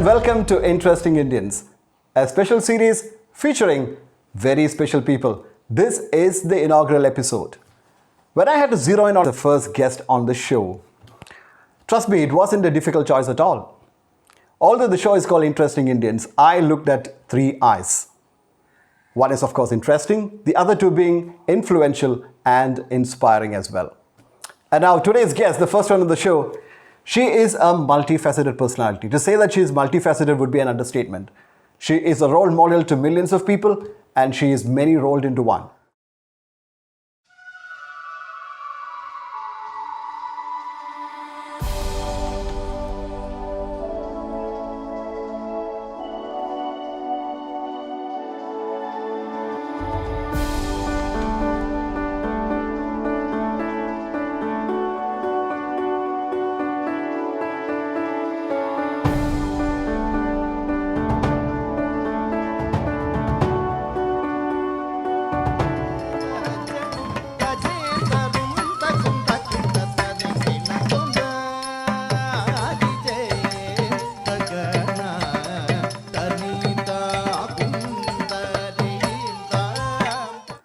and welcome to Interesting Indians, a special series featuring very special people. This is the inaugural episode. When I had to zero in on the first guest on the show, trust me, it wasn't a difficult choice at all. Although the show is called Interesting Indians, I looked at three eyes. One is, of course, interesting, the other two being influential and inspiring as well. And now, today's guest, the first one on the show, she is a multifaceted personality. To say that she is multifaceted would be an understatement. She is a role model to millions of people, and she is many rolled into one.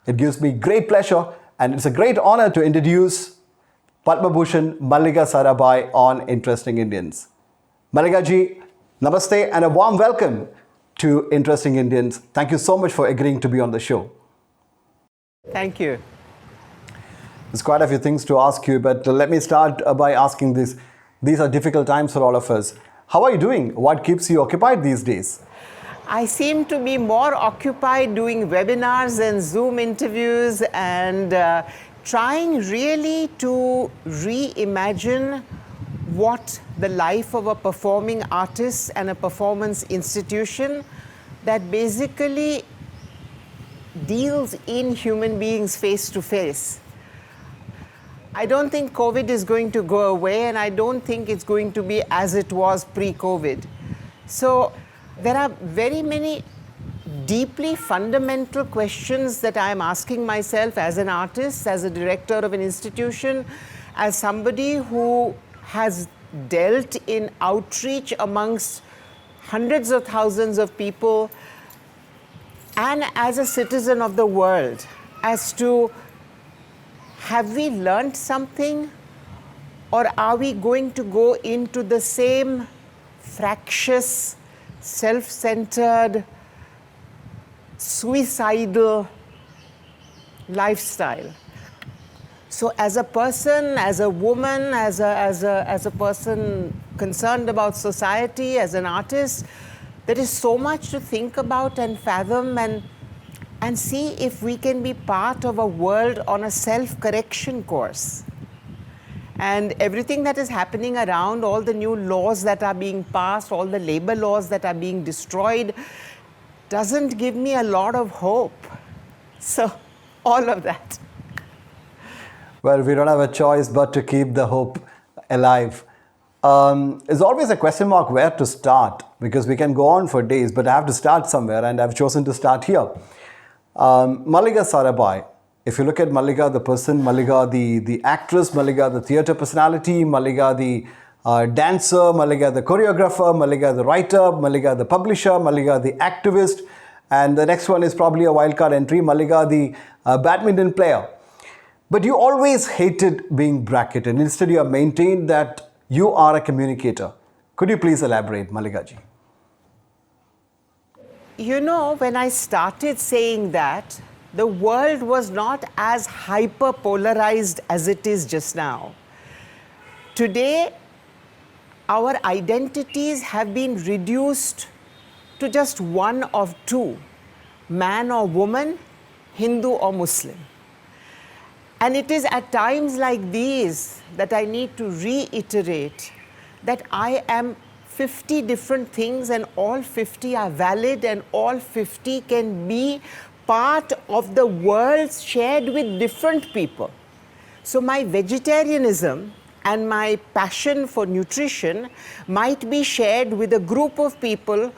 It gives me great pleasure and it's a great honor to introduce Padma Bhushan Mallika Sarabhai on Interesting Indians. Mallika ji, namaste and a warm welcome to Interesting Indians. Thank you so much for agreeing to be on the show. Thank you. There's quite a few things to ask you, but let me start by asking this. These are difficult times for all of us. How are you doing? What keeps you occupied these days? I seem to be more occupied doing webinars and Zoom interviews and trying really to reimagine what the life of a performing artist and a performance institution that basically deals in human beings face to face. I don't think COVID is going to go away, and I don't think it's going to be as it was pre-COVID. So there are very many deeply fundamental questions that I'm asking myself as an artist, as a director of an institution, as somebody who has dealt in outreach amongst hundreds of thousands of people, and as a citizen of the world, as to have we learned something, or are we going to go into the same fractious, self-centered, suicidal lifestyle? So as a person, as a woman, as a person concerned about society, as an artist, there is so much to think about and fathom and see if we can be part of a world on a self-correction course. And everything that is happening around, all the new laws that are being passed, all the labor laws that are being destroyed, doesn't give me a lot of hope. So, all of that. Well, we don't have a choice but to keep the hope alive. There's always a question mark where to start, because we can go on for days, but I have to start somewhere, and I've chosen to start here. Mallika Sarabhai. If you look at Mallika, the person, Mallika, the actress, Mallika, the theatre personality, Mallika, the dancer, Mallika, the choreographer, Mallika, the writer, Mallika, the publisher, Mallika, the activist, and the next one is probably a wildcard entry, Mallika, the badminton player. But you always hated being bracketed. Instead, you have maintained that you are a communicator. Could you please elaborate, Mallika ji? You know, when I started saying that, the world was not as hyper-polarized as it is just now. Today, our identities have been reduced to just one of two, man or woman, Hindu or Muslim. And it is at times like these that I need to reiterate that I am 50 different things, and all 50 are valid, and all 50 can be part of the world shared with different people. So my vegetarianism and my passion for nutrition might be shared with a group of people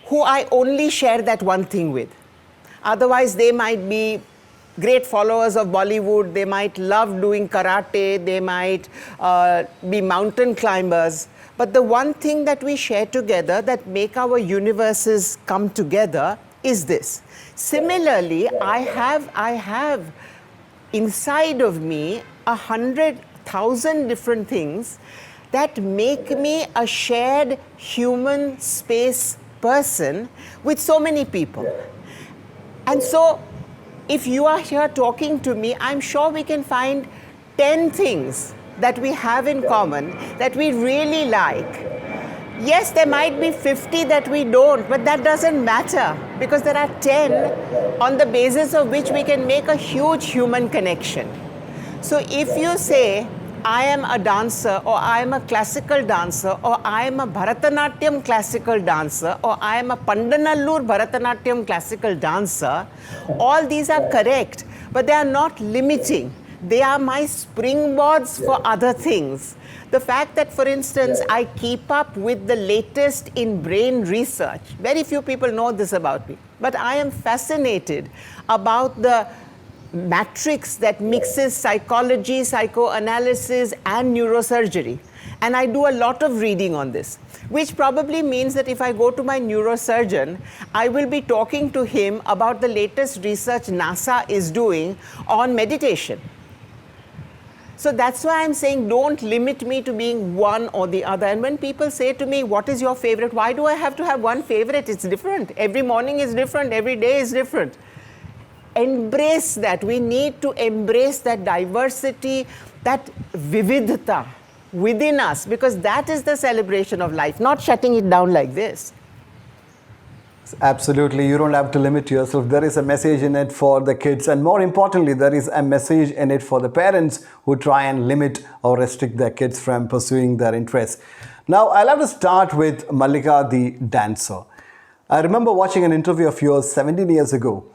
who I only share that one thing with. Otherwise, they might be great followers of Bollywood, they might love doing karate, they might be mountain climbers, But the one thing that we share together that make our universes come together is this. Similarly, I have inside of me 100,000 different things that make me a shared human space person with so many people. And so, if you are here talking to me, I'm sure we can find 10 things that we have in common that we really like. Yes, there might be 50 that we don't, but that doesn't matter because there are 10 on the basis of which we can make a huge human connection. So if you say, I am a dancer, or I am a classical dancer, or I am a Bharatanatyam classical dancer, or I am a Pandanallur Bharatanatyam classical dancer, all these are correct, but they are not limiting. They are my springboards for other things. The fact that, for instance, I keep up with the latest in brain research, very few people know this about me, but I am fascinated about the matrix that mixes psychology, psychoanalysis, and neurosurgery. And I do a lot of reading on this, which probably means that if I go to my neurosurgeon, I will be talking to him about the latest research NASA is doing on meditation. So that's why I'm saying don't limit me to being one or the other. And when people say to me, what is your favorite? Why do I have to have one favorite? It's different. Every morning is different. Every day is different. Embrace that. We need to embrace that diversity, that vividhata within us, because that is the celebration of life, not shutting it down like this. Absolutely. You don't have to limit yourself. There is a message in it for the kids. And more importantly, there is a message in it for the parents who try and limit or restrict their kids from pursuing their interests. Now, I'll have to start with Mallika, the dancer. I remember watching an interview of yours 17 years ago.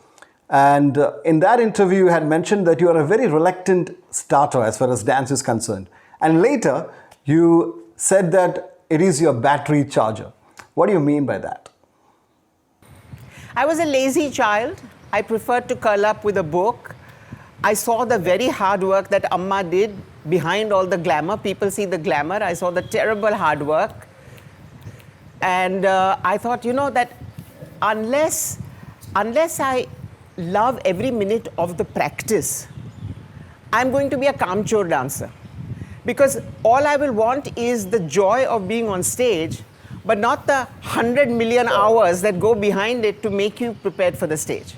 And in that interview, you had mentioned that you are a very reluctant starter as far as dance is concerned. And later, you said that it is your battery charger. What do you mean by that? I was a lazy child. I preferred to curl up with a book. I saw the very hard work that Amma did behind all the glamour. People see the glamour. I saw the terrible hard work. And I thought, that unless I love every minute of the practice, I'm going to be a kamchor dancer. Because all I will want is the joy of being on stage, but not the 100 million hours that go behind it to make you prepared for the stage.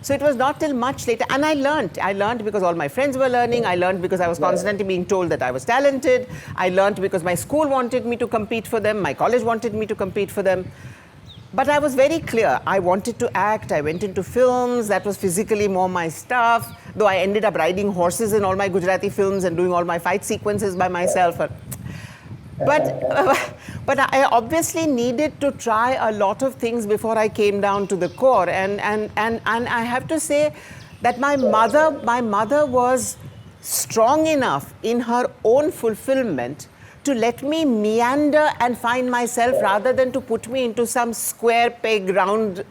So it was not till much later, and I learned because all my friends were learning, I learned because I was constantly being told that I was talented, I learned because my school wanted me to compete for them, my college wanted me to compete for them. But I was very clear, I wanted to act, I went into films, that was physically more my stuff, though I ended up riding horses in all my Gujarati films and doing all my fight sequences by myself. But I obviously needed to try a lot of things before I came down to the core. And I have to say that my mother was strong enough in her own fulfillment to let me meander and find myself rather than to put me into some square peg, round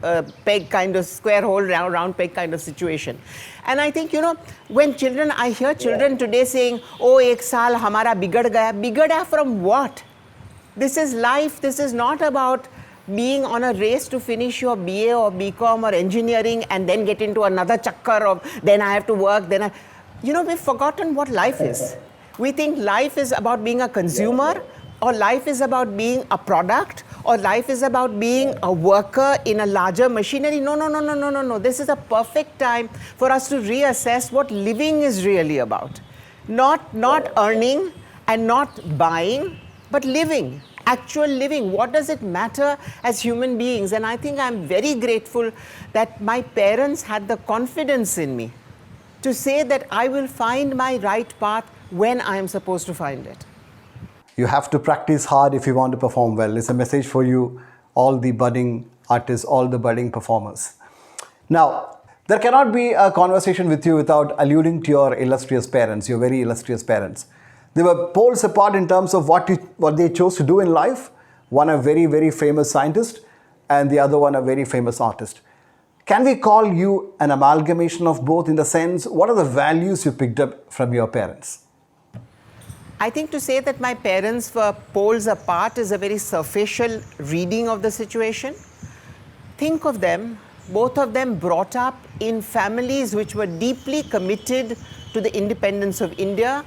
peg kind of square hole, round peg kind of situation. And I think, when I hear children today saying, oh, ek saal hamara bigad gaya from what? This is life. This is not about being on a race to finish your BA or BCom or engineering and then get into another chakkar of then I have to work, we've forgotten what life is. We think life is about being a consumer, or life is about being a product, or life is about being a worker in a larger machinery. No. This is a perfect time for us to reassess what living is really about. Not earning and not buying, but living, actual living. What does it matter as human beings? And I think I'm very grateful that my parents had the confidence in me to say that I will find my right path when I am supposed to find it. You have to practice hard if you want to perform well. It's a message for you, all the budding artists, all the budding performers. Now, there cannot be a conversation with you without alluding to your illustrious parents, your very illustrious parents. They were poles apart in terms of what they chose to do in life. One a very, very famous scientist and the other one a very famous artist. Can we call you an amalgamation of both in the sense, what are the values you picked up from your parents? I think to say that my parents were poles apart is a very superficial reading of the situation. Think of them, both of them brought up in families which were deeply committed to the independence of India.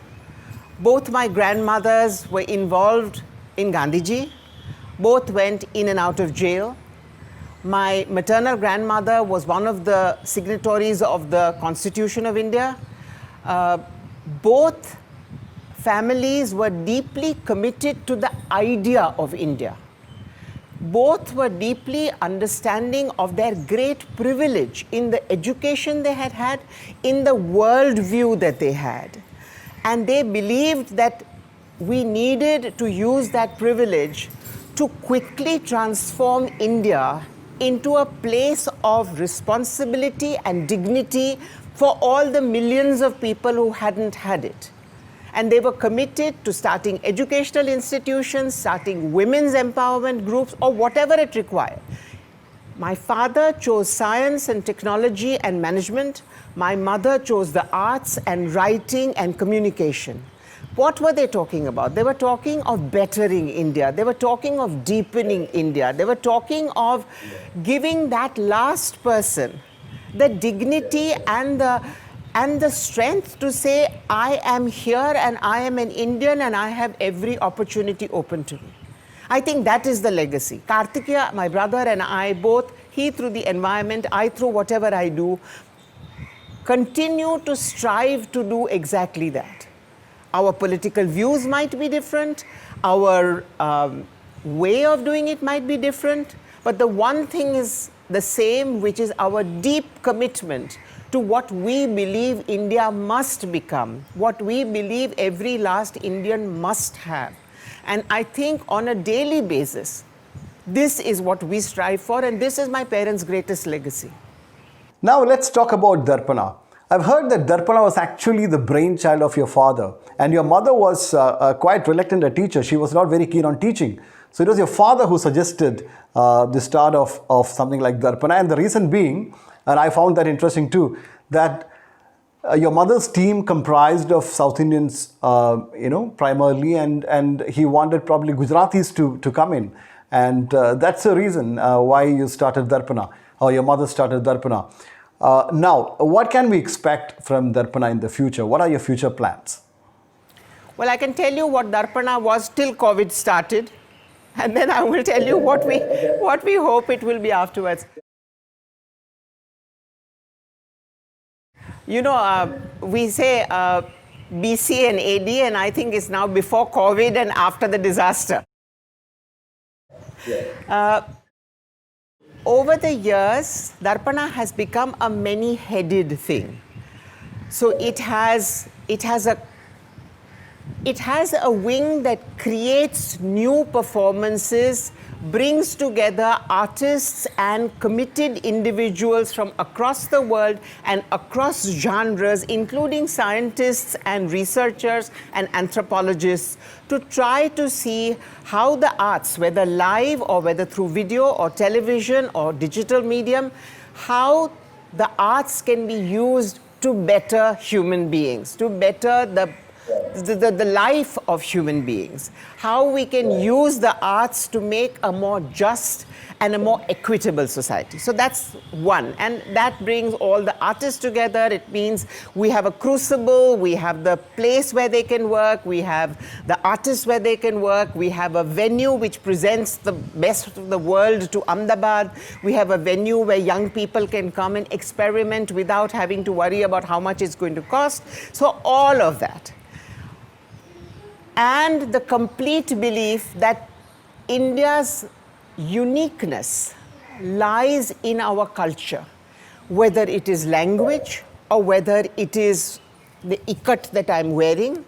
Both my grandmothers were involved in Gandhiji. Both went in and out of jail. My maternal grandmother was one of the signatories of the Constitution of India. Both families were deeply committed to the idea of India. Both were deeply understanding of their great privilege in the education they had had, in the worldview that they had. And they believed that we needed to use that privilege to quickly transform India into a place of responsibility and dignity for all the millions of people who hadn't had it. And they were committed to starting educational institutions, starting women's empowerment groups, or whatever it required. My father chose science and technology and management. My mother chose the arts and writing and communication. What were they talking about? They were talking of bettering India. They were talking of deepening India. They were talking of giving that last person the dignity and the strength to say, I am here and I am an Indian and I have every opportunity open to me. I think that is the legacy. Kartikeya, my brother, and I both, he through the environment, I through whatever I do, continue to strive to do exactly that. Our political views might be different, our way of doing it might be different, but the one thing is the same, which is our deep commitment to what we believe India must become, what we believe every last Indian must have. And I think on a daily basis, this is what we strive for, and this is my parents' greatest legacy. Now let's talk about Darpana. I've heard that Darpana was actually the brainchild of your father, and your mother was quite reluctant a teacher. She was not very keen on teaching. So it was your father who suggested the start of something like Darpana, and the reason being, and I found that interesting too, that your mother's team comprised of South Indians, primarily, and he wanted probably Gujaratis to come in. And that's the reason why you started Darpana, or your mother started Darpana. Now, what can we expect from Darpana in the future? What are your future plans? Well, I can tell you what Darpana was till COVID started, and then I will tell you what we hope it will be afterwards. You know, we say BC and AD, and I think it's now before COVID and after the disaster. Over the years, Darpana has become a many-headed thing. So it has a wing that creates new performances, brings together artists and committed individuals from across the world and across genres, including scientists and researchers and anthropologists, to try to see how the arts, whether live or whether through video or television or digital medium, how the arts can be used to better human beings, to better the life of human beings, how we can use the arts to make a more just and a more equitable society. So that's one, and that brings all the artists together. It means we have a crucible, we have the place where they can work, we have the artists where they can work, we have a venue which presents the best of the world to Ahmedabad, we have a venue where young people can come and experiment without having to worry about how much it's going to cost. So all of that. And the complete belief that India's uniqueness lies in our culture, whether it is language or whether it is the ikat that I'm wearing,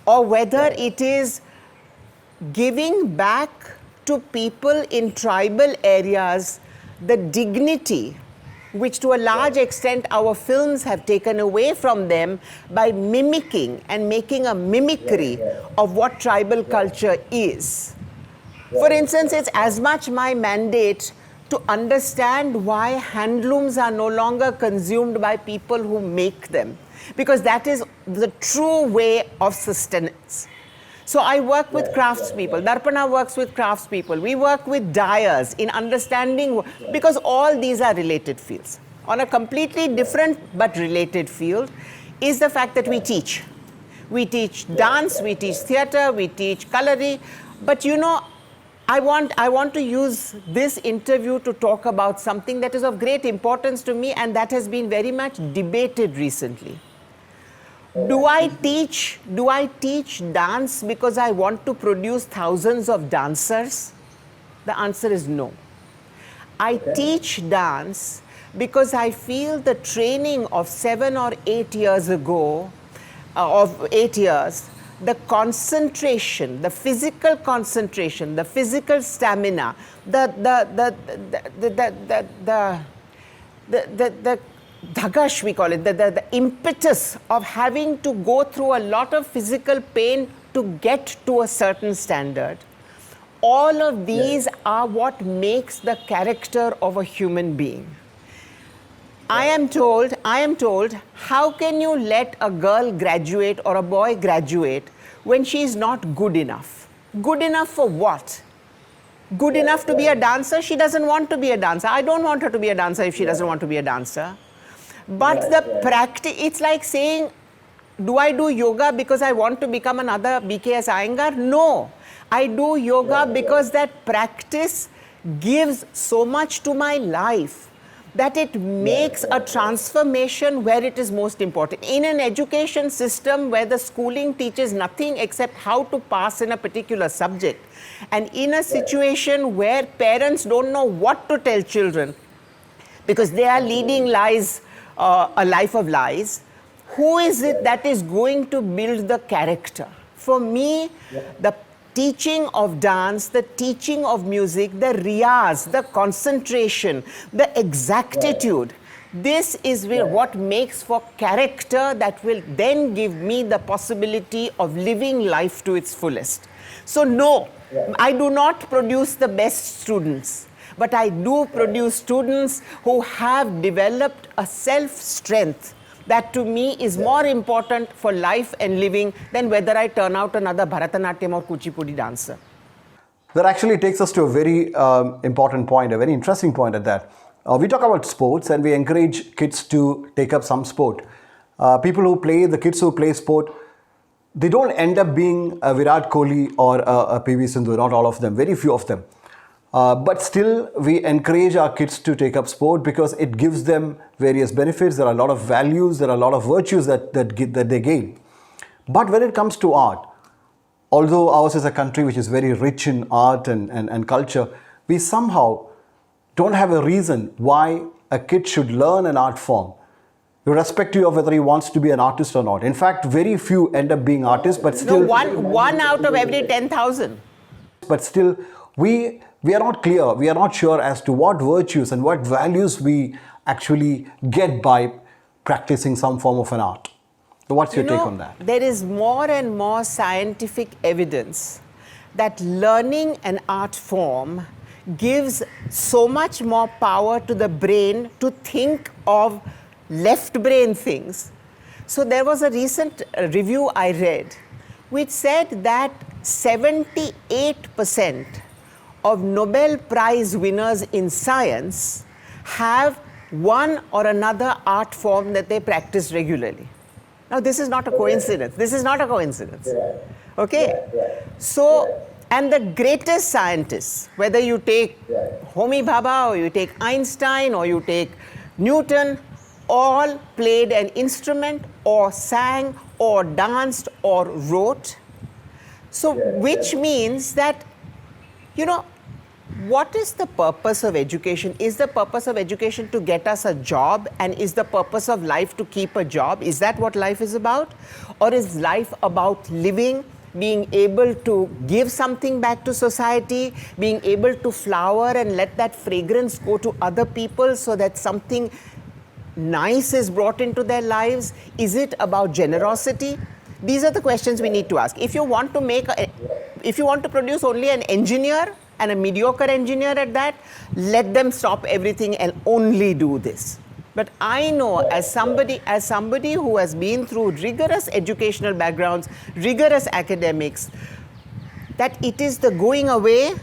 or whether it is giving back to people in tribal areas the dignity which to a large extent our films have taken away from them by mimicking and making a mimicry of what tribal culture is. For instance, it's as much my mandate to understand why handlooms are no longer consumed by people who make them, because that is the true way of sustenance. So I work with craftspeople. Darpana works with craftspeople. We work with dyers in understanding, because all these are related fields. On a completely different but related field is the fact that we teach. We teach dance, we teach theatre, we teach coloring. But you know, I want to use this interview to talk about something that is of great importance to me and that has been very much debated recently. Do I teach dance because I want to produce thousands of dancers? The answer is no. I teach dance because I feel the training of 7 or 8 years ago, the concentration, the physical concentration, the physical stamina, the dhagash we call it, the impetus of having to go through a lot of physical pain to get to a certain standard. All of these are what makes the character of a human being. I am told, how can you let a girl graduate or a boy graduate when she is not good enough? Good enough for what? Good enough to be a dancer? She doesn't want to be a dancer. I don't want her to be a dancer if she doesn't want to be a dancer. But the practice, it's like saying, do I do yoga because I want to become another BKS Iyengar? No. I do yoga because that practice gives so much to my life that it makes a transformation where it is most important. In an education system where the schooling teaches nothing except how to pass in a particular subject, and in a situation where parents don't know what to tell children because they are leading lies, a life of lies, who is it that is going to build the character? For me, the teaching of dance, the teaching of music, the riyaz, the concentration, the exactitude, this is what makes for character that will then give me the possibility of living life to its fullest. So no, I do not produce the best students, but I do produce students who have developed a self-strength that to me is more important for life and living than whether I turn out another Bharatanatyam or Kuchipudi dancer. That actually takes us to a very important point, a very interesting point at that. We talk about sports and we encourage kids to take up some sport. The kids who play sport, they don't end up being a Virat Kohli or a PV Sindhu, not all of them, very few of them. But still, we encourage our kids to take up sport because it gives them various benefits. There are a lot of values, there are a lot of virtues that they gain. But when it comes to art, although ours is a country which is very rich in art and culture, we somehow don't have a reason why a kid should learn an art form, irrespective of whether he wants to be an artist or not. In fact, very few end up being artists, but still... No, one out of every 10,000. But still, we are not clear, we are not sure as to what virtues and what values we actually get by practicing some form of an art. So what's your take on that? There is more and more scientific evidence that learning an art form gives so much more power to the brain to think of left brain things. So there was a recent review I read which said that 78% of Nobel Prize winners in science have one or another art form that they practice regularly. Now, this is not a coincidence. This is not a coincidence. Okay? So, and the greatest scientists, whether you take Homi Bhabha or you take Einstein or you take Newton, all played an instrument or sang or danced or wrote. So, which means that, what is the purpose of education? Is the purpose of education to get us a job? And is the purpose of life to keep a job? Is that what life is about? Or is life about living, being able to give something back to society, being able to flower and let that fragrance go to other people so that something nice is brought into their lives? Is it about generosity? These are the questions we need to ask. If you want to produce only an engineer, and a mediocre engineer at that, let them stop everything and only do this. But I know as somebody who has been through rigorous educational backgrounds, rigorous academics, that it is the going away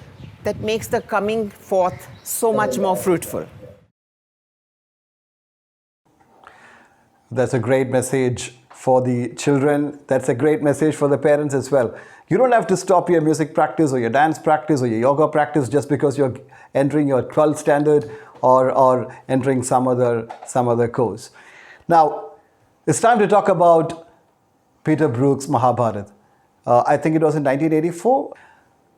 that makes the coming forth so much more fruitful. That's a great message for the children. That's a great message for the parents as well. You don't have to stop your music practice or your dance practice or your yoga practice just because you're entering your 12th standard or entering some other course. Now, it's time to talk about Peter Brook's Mahabharata. I think it was in 1984.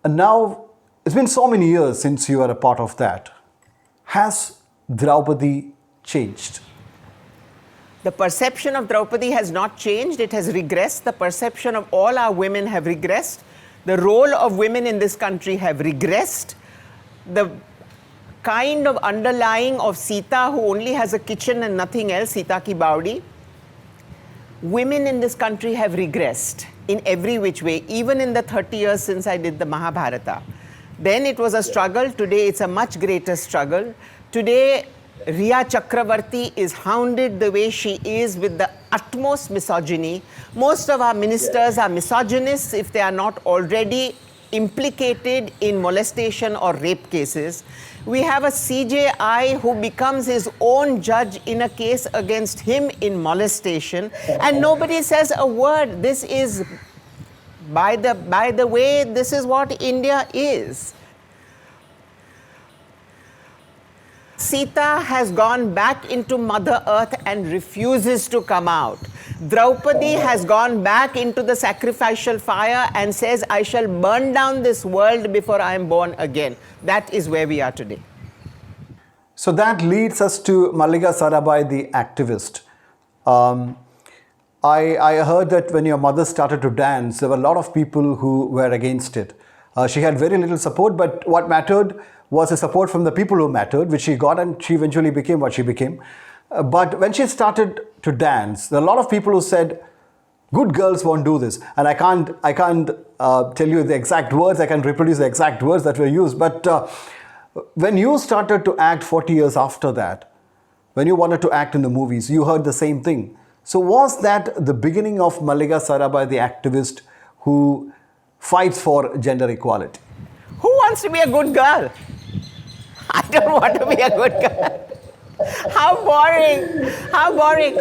And now, it's been so many years since you were a part of that. Has Draupadi changed? The perception of Draupadi has not changed, it has regressed. The perception of all our women have regressed. The role of women in this country have regressed. The kind of underlying of Sita, who only has a kitchen and nothing else, Sita ki Baudi, women in this country have regressed in every which way, even in the 30 years since I did the Mahabharata. Then it was a struggle, today it's a much greater struggle. Today, Riya Chakravarti is hounded the way she is with the utmost misogyny. Most of our ministers are misogynists if they are not already implicated in molestation or rape cases. We have a CJI who becomes his own judge in a case against him in molestation, and nobody says a word. This is, by the way, this is what India is. Sita has gone back into Mother Earth and refuses to come out. Draupadi has gone back into the sacrificial fire and says, I shall burn down this world before I am born again. That is where we are today. So that leads us to Mallika Sarabhai, the activist. I heard that when your mother started to dance, there were a lot of people who were against it. She had very little support, but what mattered was the support from the people who mattered, which she got, and she eventually became what she became. But when she started to dance, there are a lot of people who said, good girls won't do this. And I can't tell you the exact words, I can reproduce the exact words that were used. But when you started to act 40 years after that, when you wanted to act in the movies, you heard the same thing. So was that the beginning of Mallika Sarabhai, the activist who fights for gender equality? Who wants to be a good girl? I don't want to be a good girl. How boring. How boring.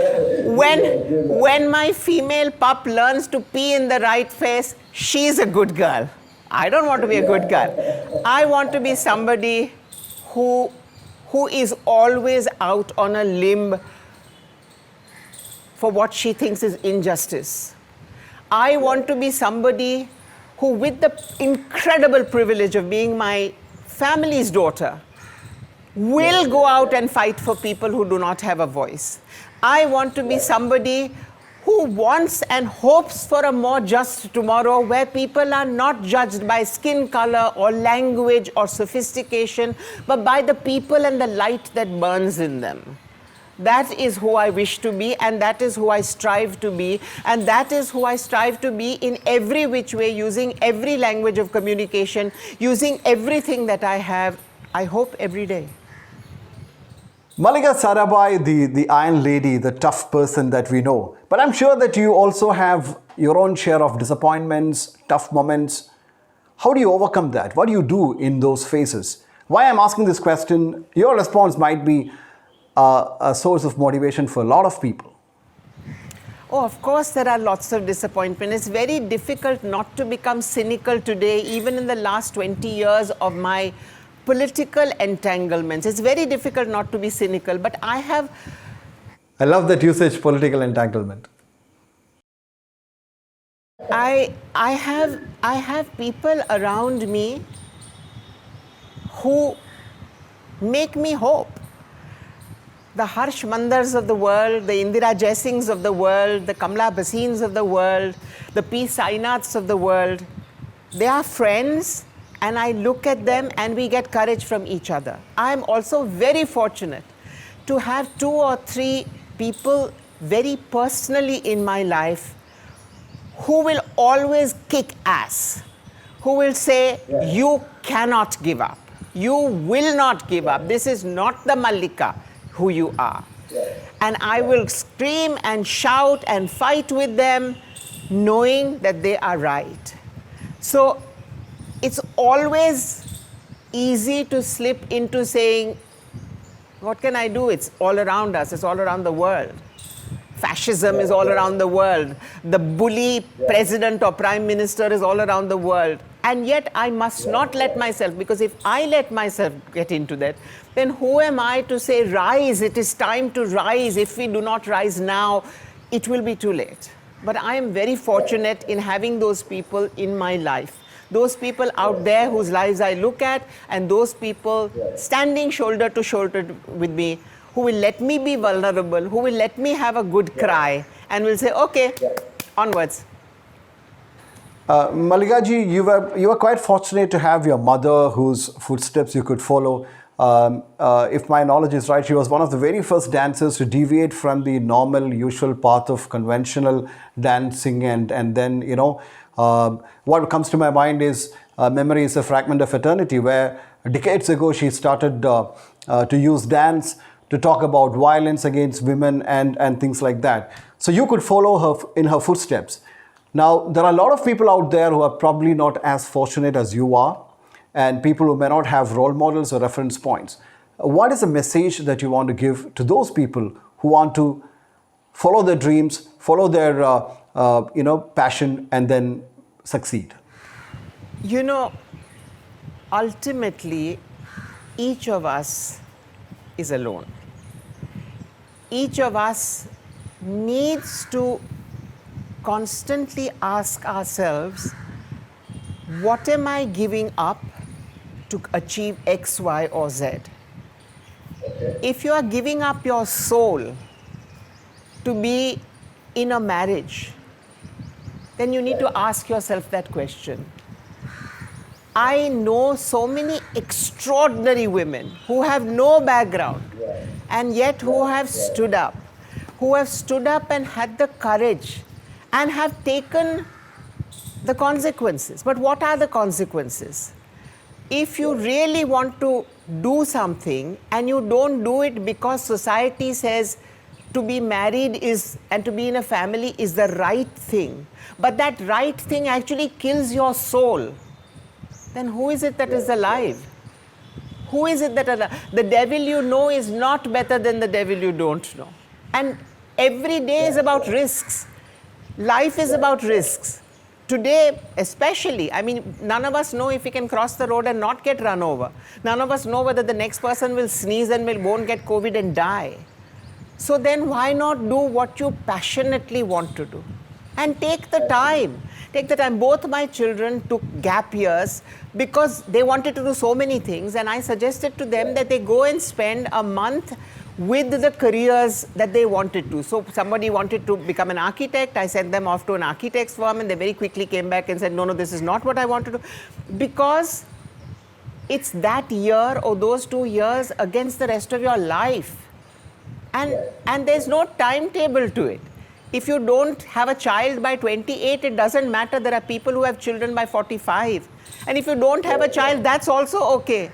When my female pup learns to pee in the right face, she's a good girl. I don't want to be a good girl. I want to be somebody who is always out on a limb for what she thinks is injustice. I want to be somebody who, with the incredible privilege of being my family's daughter, will go out and fight for people who do not have a voice. I want to be somebody who wants and hopes for a more just tomorrow where people are not judged by skin color or language or sophistication, but by the people and the light that burns in them. That is who I wish to be, and that is who I strive to be, and that is who I strive to be in every which way, using every language of communication, using everything that I have, I hope, every day. Mallika Sarabhai, the Iron Lady, the tough person that we know. But I'm sure that you also have your own share of disappointments, tough moments. How do you overcome that? What do you do in those phases? Why I'm asking this question, your response might be a source of motivation for a lot of people. Oh, of course, there are lots of disappointment. It's very difficult not to become cynical today, even in the last 20 years of my political entanglements. It's very difficult not to be cynical, but I love that usage, political entanglement. I have people around me who make me hope. The Harsh Mandars of the world, the Indira Jaisinghs of the world, the Kamla Bhassins of the world, the P. Sainaths of the world, they are friends, and I look at them and we get courage from each other. I'm also very fortunate to have 2 or 3 people very personally in my life who will always kick ass, who will say, you cannot give up. You will not give up. This is not the Mallika who you are. And I will scream and shout and fight with them, knowing that they are right. So it's always easy to slip into saying, what can I do? It's all around us, it's all around the world. Fascism is all around the world. The bully president or prime minister is all around the world. And yet I must not let myself, because if I let myself get into that, then who am I to say, rise, it is time to rise. If we do not rise now, it will be too late. But I am very fortunate in having those people in my life. Those people out there whose lives I look at, and those people standing shoulder to shoulder with me, who will let me be vulnerable, who will let me have a good cry, and will say, okay, onwards. Mallika ji, you were quite fortunate to have your mother whose footsteps you could follow. If my knowledge is right, she was one of the very first dancers to deviate from the normal, usual path of conventional dancing. And then, you know, what comes to my mind is Memory is a Fragment of Eternity, where decades ago she started to use dance to talk about violence against women and things like that. So you could follow her in her footsteps. Now, there are a lot of people out there who are probably not as fortunate as you are, and people who may not have role models or reference points. What is the message that you want to give to those people who want to follow their dreams, follow their passion, and then succeed? You know, ultimately, each of us is alone. Each of us needs to constantly ask ourselves, what am I giving up to achieve X, Y, or Z? If you are giving up your soul to be in a marriage, then you need to ask yourself that question. I know so many extraordinary women who have no background and yet who have stood up and had the courage and have taken the consequences. But what are the consequences? If you really want to do something and you don't do it because society says to be married is and to be in a family is the right thing, but that right thing actually kills your soul, then who is it that is alive? Who is it that the devil you know is not better than the devil you don't know. And every day is about risks. Life is about risks. Today, especially, I mean, none of us know if we can cross the road and not get run over. None of us know whether the next person will sneeze and won't get COVID and die. So then why not do what you passionately want to do? And take the time. Take the time. Both my children took gap years because they wanted to do so many things, and I suggested to them that they go and spend a month with the careers that they wanted to. So somebody wanted to become an architect. I sent them off to an architect's firm, and they very quickly came back and said, no, this is not what I want to do. Because it's that year or those 2 years against the rest of your life. And there's no timetable to it. If you don't have a child by 28, it doesn't matter. There are people who have children by 45. And if you don't have a child, that's also okay.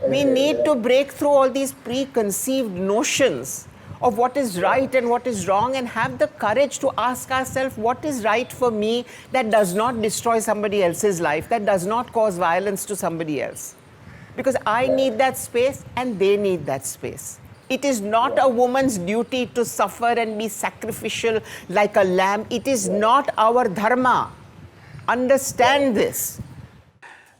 We need to break through all these preconceived notions of what is right and what is wrong, and have the courage to ask ourselves, what is right for me that does not destroy somebody else's life, that does not cause violence to somebody else? Because I need that space and they need that space. It is not a woman's duty to suffer and be sacrificial like a lamb. It is not our dharma. Understand this.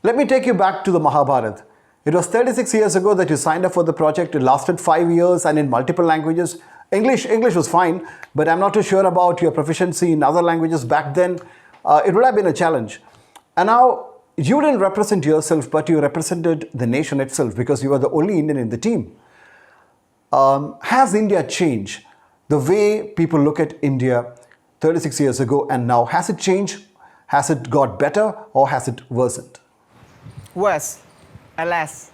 Let me take you back to the Mahabharata. It was 36 years ago that you signed up for the project. It lasted 5 years and in multiple languages. English was fine, but I'm not too sure about your proficiency in other languages back then. It would have been a challenge. And now you didn't represent yourself, but you represented the nation itself because you were the only Indian in the team. Has India changed the way people look at India 36 years ago and now? Has it changed? Has it got better or has it worsened? Worse, alas.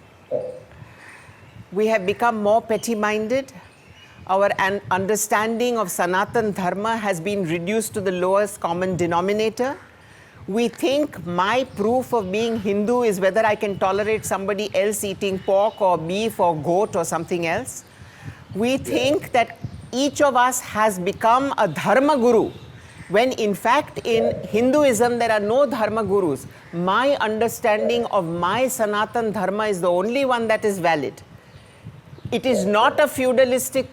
We have become more petty-minded. Our understanding of Sanatan Dharma has been reduced to the lowest common denominator. We think my proof of being Hindu is whether I can tolerate somebody else eating pork or beef or goat or something else. We think that each of us has become a dharma guru, when in fact in Hinduism there are no dharma gurus. My understanding of my Sanatan dharma is the only one that is valid. It is not a feudalistic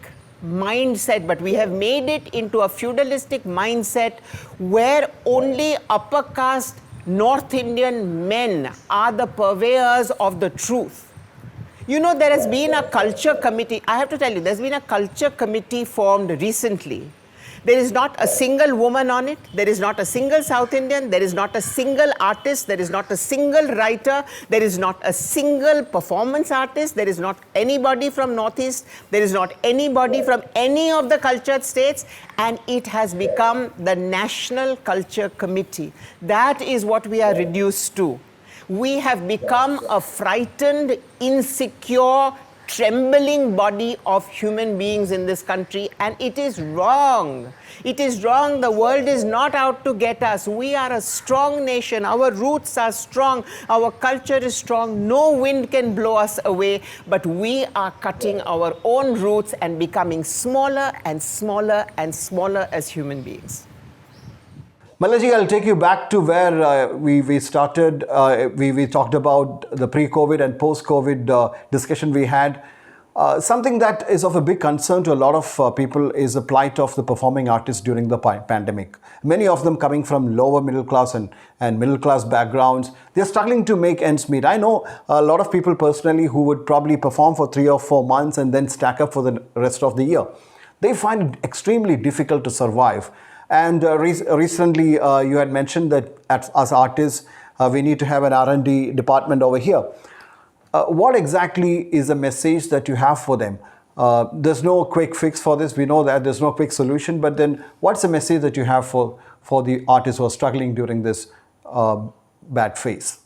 mindset, but we have made it into a feudalistic mindset where only upper caste North Indian men are the purveyors of the truth. You know, there has been a culture committee. I have to tell you, there's been a culture committee formed recently. There is not a single woman on it. There is not a single South Indian. There is not a single artist. There is not a single writer. There is not a single performance artist. There is not anybody from Northeast. There is not anybody from any of the cultured states. And it has become the National Culture Committee. That is what we are reduced to. We have become a frightened, insecure, trembling body of human beings in this country, and it is wrong. It is wrong. The world is not out to get us. We are a strong nation. Our roots are strong. Our culture is strong. No wind can blow us away, but we are cutting our own roots and becoming smaller and smaller and smaller as human beings. Malaji, I'll take you back to where we started. We talked about the pre-COVID and post-COVID discussion we had. Something that is of a big concern to a lot of people is the plight of the performing artists during the pandemic. Many of them coming from lower middle class and middle class backgrounds. They're struggling to make ends meet. I know a lot of people personally who would probably perform for 3 or 4 months and then stack up for the rest of the year. They find it extremely difficult to survive. And recently, you had mentioned that as artists, we need to have an R&D department over here. What exactly is the message that you have for them? There's no quick fix for this. We know that there's no quick solution. But then what's the message that you have for the artists who are struggling during this bad phase?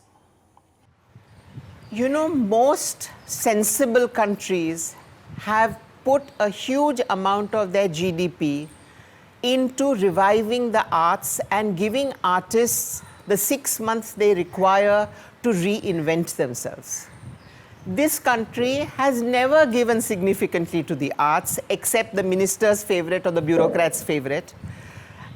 You know, most sensible countries have put a huge amount of their GDP into reviving the arts and giving artists the 6 months they require to reinvent themselves. This country has never given significantly to the arts except the minister's favorite or the bureaucrat's favorite.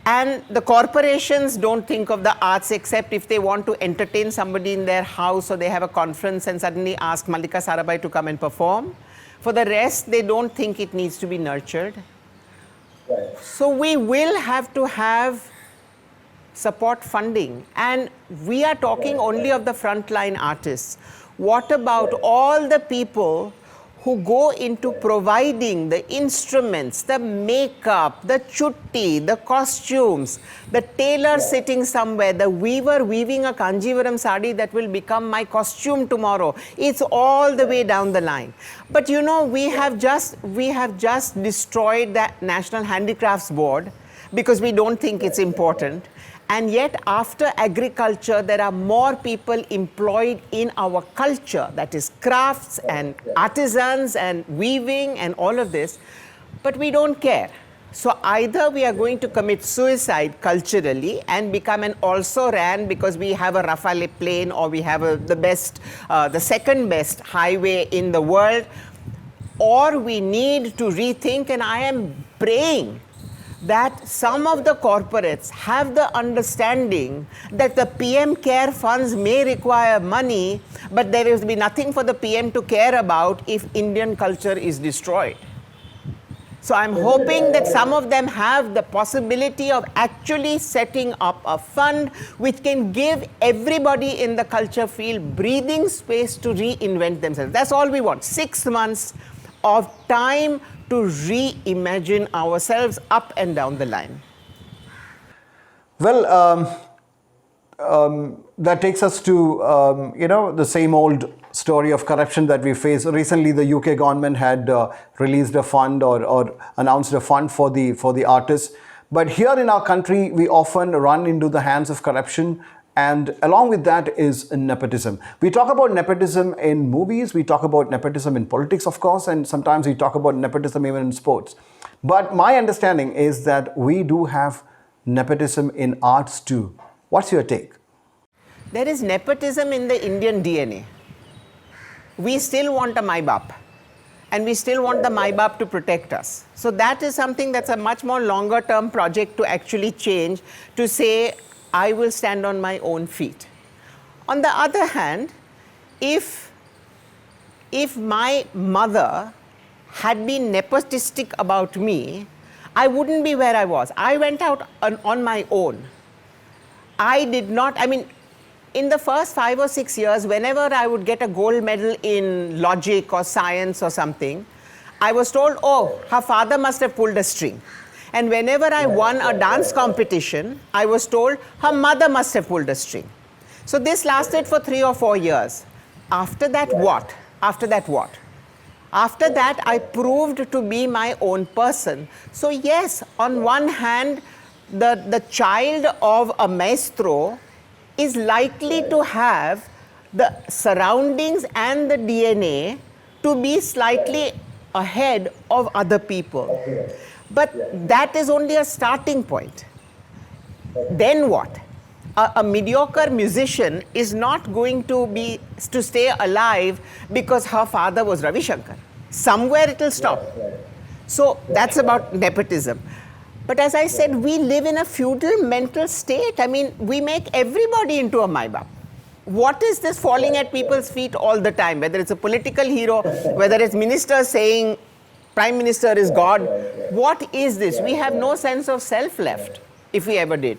And the corporations don't think of the arts except if they want to entertain somebody in their house or they have a conference and suddenly ask Mallika Sarabhai to come and perform. For the rest, they don't think it needs to be nurtured. So we will have to have support funding, and we are talking only of the frontline artists. What about all the people who go into providing the instruments, the makeup, the chutti, the costumes, the tailor sitting somewhere, the weaver weaving a Kanjivaram sari that will become my costume tomorrow? It's all the way down the line. But you know, we have just destroyed that National Handicrafts Board because we don't think it's important. And yet, after agriculture, there are more people employed in our culture, that is crafts and artisans and weaving and all of this, but we don't care. So either we are going to commit suicide culturally and become an also-ran because we have a Rafale plane or we have the second best highway in the world, or we need to rethink, and I am praying that some of the corporates have the understanding that the PM care funds may require money, but there will be nothing for the PM to care about if Indian culture is destroyed. So I'm hoping that some of them have the possibility of actually setting up a fund which can give everybody in the culture field breathing space to reinvent themselves. That's all we want. 6 months of time to reimagine ourselves up and down the line. Well, that takes us to, the same old story of corruption that we face. Recently, the UK government had released a fund or announced a fund for the artists. But here in our country, we often run into the hands of corruption. And along with that is nepotism. We talk about nepotism in movies, we talk about nepotism in politics, of course, and sometimes we talk about nepotism even in sports. But my understanding is that we do have nepotism in arts too. What's your take? There is nepotism in the Indian DNA. We still want a Mai Baap. and we still want the Maibap to protect us. So that is something that's a much more longer term project to actually change, to say, I will stand on my own feet. On the other hand, if my mother had been nepotistic about me, I wouldn't be where I was. I went out on my own. I did not, I mean, in the first 5 or 6 years, whenever I would get a gold medal in logic or science or something, I was told, oh, her father must have pulled a string. And whenever I won a dance competition, I was told her mother must have pulled a string. So this lasted for 3 or 4 years. After that, what? After that, what? After that, I proved to be my own person. So yes, on one hand, the child of a maestro is likely to have the surroundings and the DNA to be slightly ahead of other people. But that is only a starting point. Then what? A mediocre musician is not going to stay alive because her father was Ravi Shankar. Somewhere it will stop. So that's about nepotism. But as I said, we live in a feudal mental state. I mean, we make everybody into a Maibap. What is this falling at people's feet all the time? Whether it's a political hero, whether it's ministers saying Prime Minister is God. What is this? We have no sense of self left, if we ever did.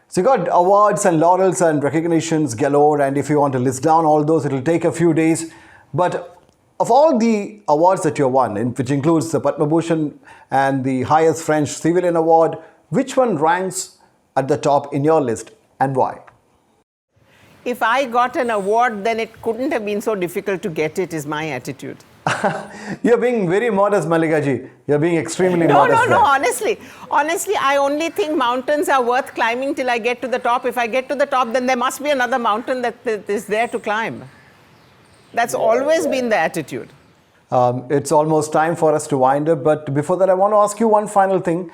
So you got awards and laurels and recognitions galore, and if you want to list down all those, it'll take a few days. But of all the awards that you won, which includes the Padma Bhushan and the highest French civilian award, which one ranks at the top in your list and why? If I got an award, then it couldn't have been so difficult to get it, is my attitude. You're being very modest, Mallika ji. You're being extremely modest. No, honestly. Honestly, I only think mountains are worth climbing till I get to the top. If I get to the top, then there must be another mountain that is there to climb. That's always been the attitude. It's almost time for us to wind up, but before that, I want to ask you one final thing.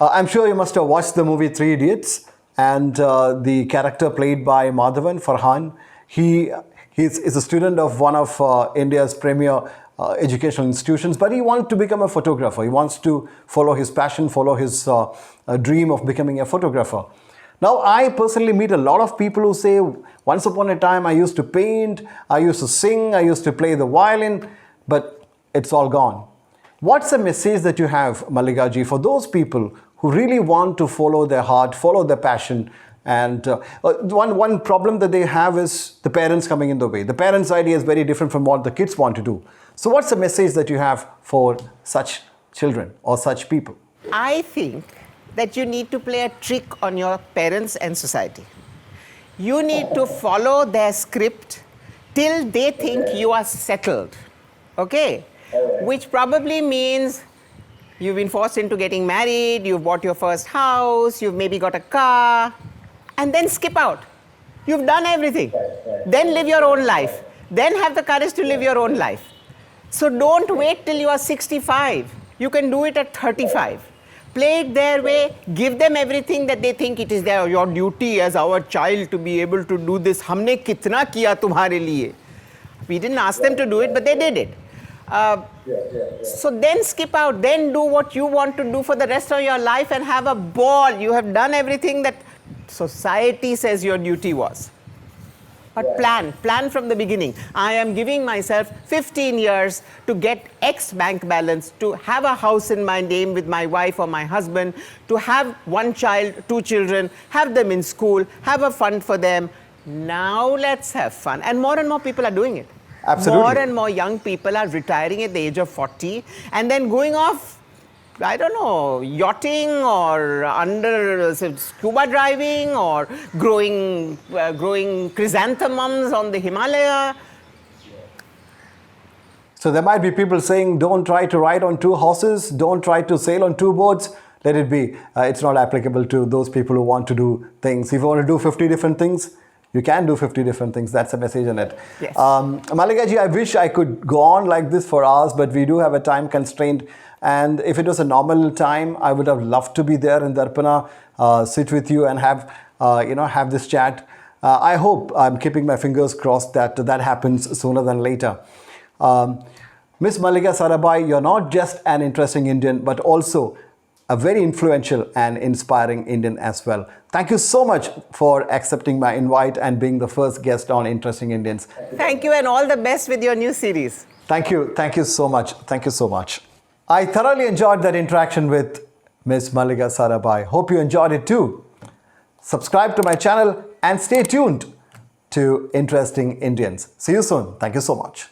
I'm sure you must have watched the movie Three Idiots, and the character played by Madhavan, Farhan, he's a student of one of India's premier educational institutions, but he wants to become a photographer. He wants to follow his passion, follow his dream of becoming a photographer. Now, I personally meet a lot of people who say, once upon a time, I used to paint, I used to sing, I used to play the violin, but it's all gone. What's the message that you have, Mallika ji, for those people who really want to follow their heart, follow their passion? And one problem that they have is the parents coming in the way. The parents' idea is very different from what the kids want to do. So what's the message that you have for such children or such people? I think that you need to play a trick on your parents and society. You need to follow their script till they think you are settled, okay? Which probably means you've been forced into getting married, you've bought your first house, you've maybe got a car, and then skip out. You've done everything. Then live your own life. Then have the courage to live your own life. So don't wait till you are 65. You can do it at 35. Play it their way, give them everything that they think it is your duty as our child to be able to do this. Humne kitna kiya tumhare liye. We didn't ask them to do it, but they did it. So then skip out, then do what you want to do for the rest of your life and have a ball. You have done everything that society says your duty was. But plan from the beginning. I am giving myself 15 years to get X bank balance, to have a house in my name with my wife or my husband, to have one child, 2 children, have them in school, have a fund for them. Now let's have fun. And more people are doing it. Absolutely. More and more young people are retiring at the age of 40 and then going off, I don't know, yachting or scuba driving or growing chrysanthemums on the Himalaya. So there might be people saying, don't try to ride on 2 horses, don't try to sail on 2 boats. Let it be. It's not applicable to those people who want to do things. If you want to do 50 different things, you can do 50 different things. That's the message in it. Yes. Mallika ji, I wish I could go on like this for hours, but we do have a time constraint. And if it was a normal time, I would have loved to be there in Darpana, sit with you and have this chat. I hope, I'm keeping my fingers crossed that happens sooner than later. Miss Mallika Sarabhai, you're not just an interesting Indian, but also a very influential and inspiring Indian as well. Thank you so much for accepting my invite and being the first guest on Interesting Indians. Thank you, and all the best with your new series. Thank you. Thank you so much. Thank you so much. I thoroughly enjoyed that interaction with Miss Mallika Sarabhai. Hope you enjoyed it too. Subscribe to my channel and stay tuned to Interesting Indians. See you soon. Thank you so much.